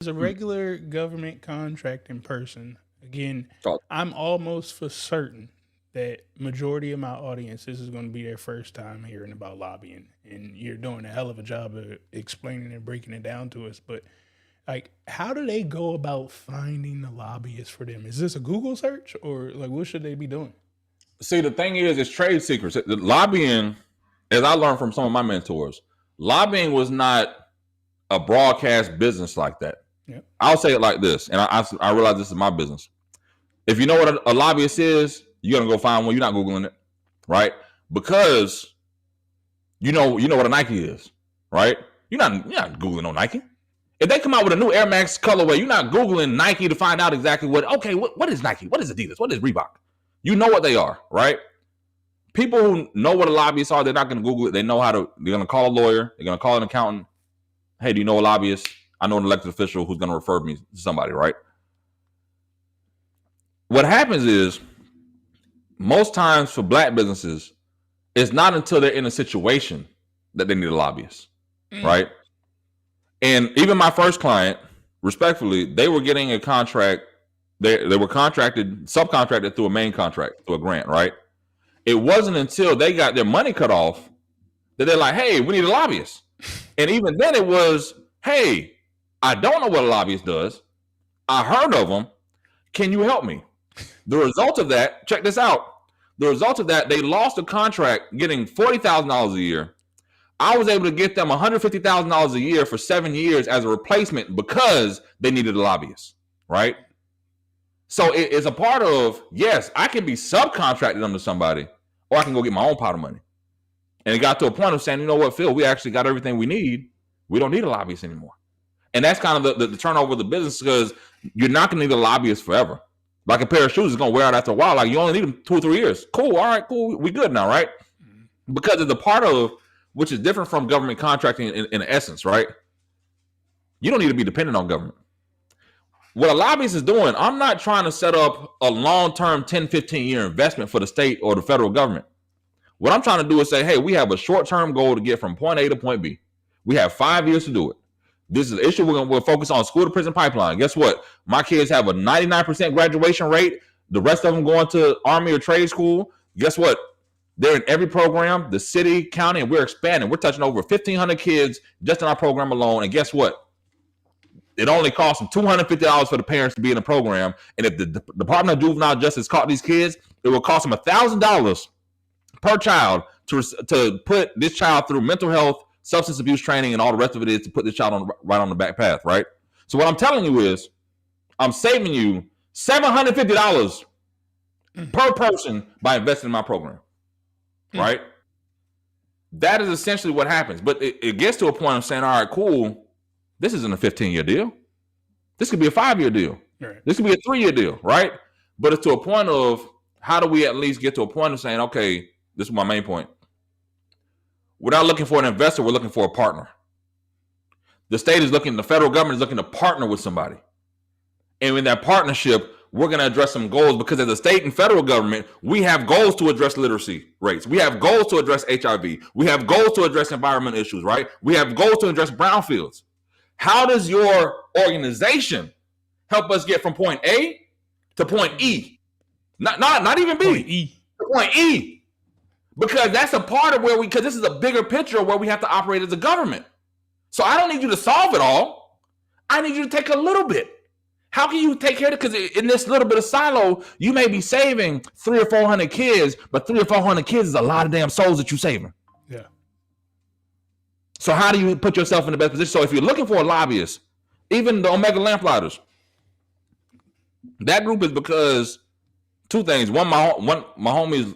As a regular government contracting person, again, So, I'm almost for certain that majority of my audience, this is going to be their first time hearing about lobbying, and you're doing a hell of a job of explaining and breaking it down to us. But like, how do they go about finding the lobbyists for them? Is this a Google search, or like what should they be doing? see, the thing is, it's trade secrets. The lobbying, as I learned from some of my mentors, lobbying was not a broadcast business like that. Yep. I'll say it like this, and I realize this is my business. If you know what a lobbyist is, you're gonna go find one. You're not Googling it, right? Because you know what a Nike is, right? You're not Googling no Nike. If they come out with a new Air Max colorway, you're not Googling Nike to find out exactly what is Nike? What is Adidas? What is Reebok? You know what they are, right? People who know what a lobbyist are, they're not going to Google it. They're going to call a lawyer. They're going to call an accountant. Hey, do you know a lobbyist? I know an elected official who's going to refer me to somebody, right? What happens is, most times for black businesses, it's not until they're in a situation that they need a lobbyist, right? And even my first client, respectfully, they were getting a contract. They were subcontracted through a main contract, through a grant, right? It wasn't until they got their money cut off that they're like, hey, we need a lobbyist. And even then it was, hey, I don't know what a lobbyist does. I heard of them. Can you help me? The result of that, check this out. The result of that, they lost a contract getting $40,000 a year. I was able to get them $150,000 a year for 7 years as a replacement because they needed a lobbyist, right? So it's a part of, yes, I can be subcontracted under somebody, or I can go get my own pot of money. And it got to a point of saying, you know what, Phil, we actually got everything we need. We don't need a lobbyist anymore. And that's kind of the turnover of the business, because you're not going to need a lobbyist forever. Like a pair of shoes is going to wear out after a while. Like, you only need them 2 or 3 years. Cool. All right, cool. We good now, right? Because it's a part of, which is different from government contracting in essence, right? You don't need to be dependent on government. What a lobbyist is doing, I'm not trying to set up a long-term 10, 15-year investment for the state or the federal government. What I'm trying to do is say, hey, we have a short-term goal to get from point A to point B. We have 5 years to do it. This is an issue we'll focus on, school to prison pipeline. Guess what? My kids have a 99% graduation rate. The rest of them going to Army or trade school. Guess what? They're in every program, the city, county, and we're expanding. We're touching over 1,500 kids just in our program alone. And guess what? It only costs them $250 for the parents to be in the program. And if the Department of Juvenile Justice caught these kids, it will cost them $1,000 per child to put this child through mental health, substance abuse training, and all the rest of it is to put this child right on the back path, right? So what I'm telling you is, I'm saving you $750 per person by investing in my program, right? That is essentially what happens. But it gets to a point of saying, all right, cool, this isn't a 15-year deal. This could be a 5-year deal. Right. This could be a 3-year deal, right? But it's to a point of, how do we at least get to a point of saying, okay, this is my main point. We're not looking for an investor. We're looking for a partner. The federal government is looking to partner with somebody. And in that partnership, we're going to address some goals, because as a state and federal government, we have goals to address literacy rates. We have goals to address HIV. We have goals to address environmental issues, right? We have goals to address brownfields. How does your organization help us get from point A to point E? Not even B. Point E. To point E. Because that's a part of because this is a bigger picture of where we have to operate as a government. So I don't need you to solve it all. I need you to take a little bit. How can you take care of it? Because in this little bit of silo, you may be saving 300 or 400 kids, but 300 or 400 kids is a lot of damn souls that you're saving. Yeah. So how do you put yourself in the best position? So if you're looking for a lobbyist, even the Omega Lamplighters, that group is because 2 things. One, my homie's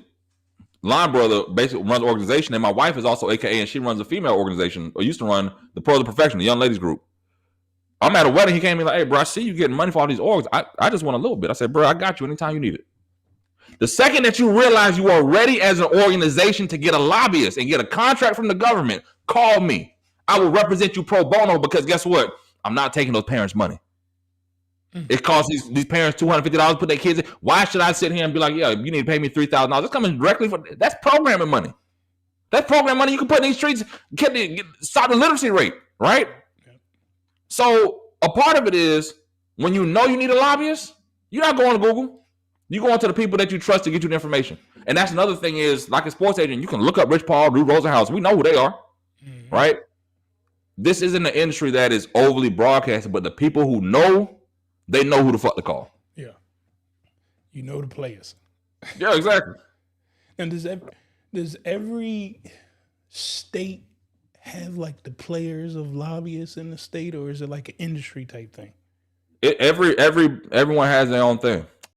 line brother basically runs the organization, and my wife is also AKA, and she runs a female organization, or used to run the Pearls of Perfection, the young ladies group. I'm at a wedding. He came in like, hey, bro, I see you getting money for all these orgs. I just want a little bit. I said, bro, I got you anytime you need it. The second that you realize you are ready as an organization to get a lobbyist and get a contract from the government, call me. I will represent you pro bono, because guess what? I'm not taking those parents' money. It costs these parents $250 to put their kids in. Why should I sit here and be like, yeah, you need to pay me $3,000? That's coming directly that's programming money. That program money you can put in these streets, stop the literacy rate, right? Okay. So a part of it is when you know you need a lobbyist, you're not going to Google. You're going to the people that you trust to get you the information. And that's another thing is, like a sports agent, you can look up Rich Paul, Drew Rosenhaus. We know who they are, right? This isn't an industry that is overly broadcasted, but the people who know, they know who the fuck to call. Yeah. You know the players. Yeah, exactly. And does every state have like the players of lobbyists in the state, or is it like an industry type thing? Everyone has their own thing.